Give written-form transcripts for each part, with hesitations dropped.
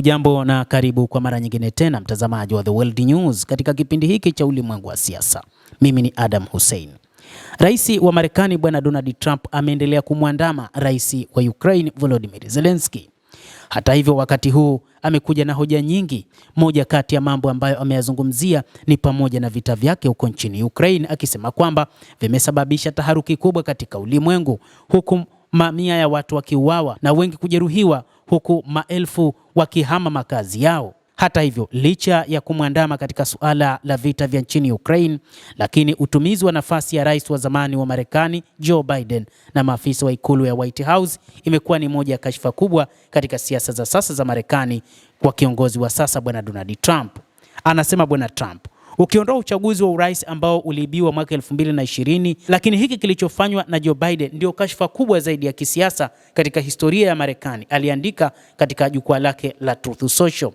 Hujambo na karibu kwa mara nyingine tena mtazamaji wa The World News katika kipindi hiki cha ulimwengu wa siasa. Mimi ni Adam Hussein. Rais wa Marekani Bwana Donald Trump ameendelea kumwandama Rais wa Ukraine Volodymyr Zelensky. Hata hivyo, wakati huu amekuja na hoja nyingi. Moja kati ya mambo ambayo ameyazungumzia ni pamoja na vita vyake huko nchini Ukraine, akisema kwamba vimesababisha taharuki kubwa katika ulimwengu, huku mamia ya watu wakiuawa na wengi kujeruhiwa, huku maelfu wakihama makazi yao. Hata hivyo, licha ya kumwandama katika suala la vita vya nchini Ukraine, lakini utumizi wa nafasi ya rais wa zamani wa Marekani Joe Biden na maafisa wa ikulu ya White House imekuwa ni moja ya kashfa kubwa katika siasa za sasa za Marekani kwa kiongozi wa sasa Bwana Donald Trump. Anasema Bwana Trump, ukiondoa uchaguzi wa urais ambao uliibiwa mwaka 2020, lakini hiki kilichofanywa na Joe Biden ndio kashfa kubwa zaidi ya kisiasa katika historia ya Marekani, aliandika katika jukwaa lake la Truth Social.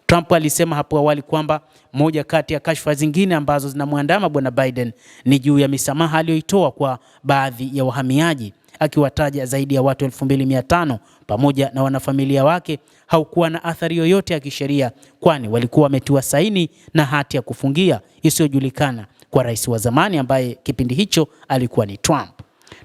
Trump alisema hapo awali kwamba moja kati ya kashfa zingine ambazo zinamwandama Bwana Biden ni juu ya misamaha aliyoitoa kwa baadhi ya wahamiaji, akiwataja zaidi ya watu 2500 pamoja na wanafamilia wake. Haukuwa na athari yoyote ya kisheria, kwani walikuwa wametiwa saini na hati ya kufungia isiyojulikana kwa rais wa zamani ambaye kipindi hicho alikuwa ni Trump.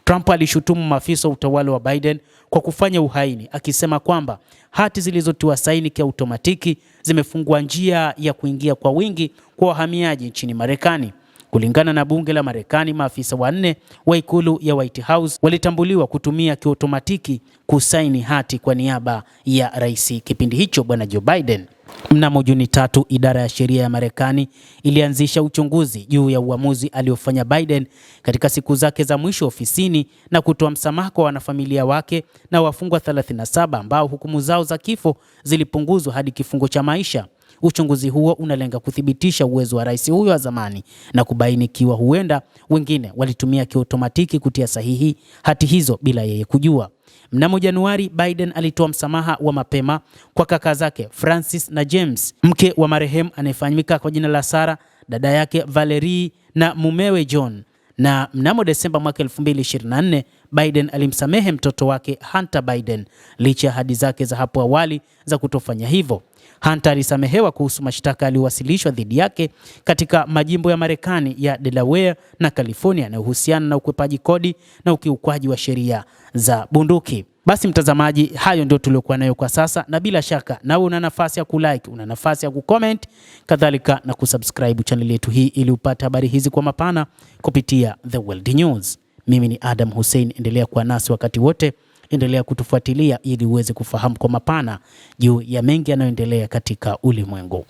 Trump alishutumu maafisa wa utawala wa Biden kwa kufanya uhaini, akisema kwamba hati zilizotiwa saini kiautomatiki zimefungua njia ya kuingia kwa wingi kwa wahamiaji nchini Marekani. Kulingana na bunge la Marekani, maafisa wanne wa ikulu ya White House walitambuliwa kutumia kiautomatiki kusaini hati kwa niaba ya rais kipindi hicho Bwana Joe Biden. Mnamo Juni 3, idara ya sheria ya Marekani ilianzisha uchunguzi juu ya uamuzi aliofanya Biden katika siku zake za mwisho ofisini na kutoa msamaha kwa wanafamilia wake na wafungwa 37 ambao hukumu zao za kifo zilipunguzwa hadi kifungo cha maisha. Uchunguzi huo unalenga kuthibitisha uwezo wa rais huyo wa zamani na kubaini ikiwa huenda wengine walitumia kiautomatiki kutia sahihi hati hizo bila yeye kujua. Mnamo Januari, Biden alitoa msamaha wa mapema kwa kaka zake Francis na James, mke wa marehemu anayefahamika kwa jina la Sarah, dada yake Valerie na mumewe John. Na mnamo Desemba mwaka 2024, Biden alimsamehe mtoto wake Hunter Biden licha ya ahadi zake za hapo awali za kutofanya hivyo. Hunter alisamehewa kuhusu mashtaka yaliyowasilishwa dhidi yake katika majimbo ya Marekani ya Delaware na California yanayohusiana na ukwepaji kodi na ukiukwaji wa sheria za bunduki. Basi mtazamaji, hayo ndio tuliokuwa nayo kwa sasa, na bila shaka nawe una nafasi ya kulike, una nafasi ya kucomment, kadhalika na kusubscribe channel yetu hii ili upate habari hizi kwa mapana kupitia The World News. Mimi ni Adam Hussein, endelea kuwa nasi wakati wote, endelea kutufuatilia ili uweze kufahamu kwa mapana juu ya mengi yanayoendelea katika ulimwengu.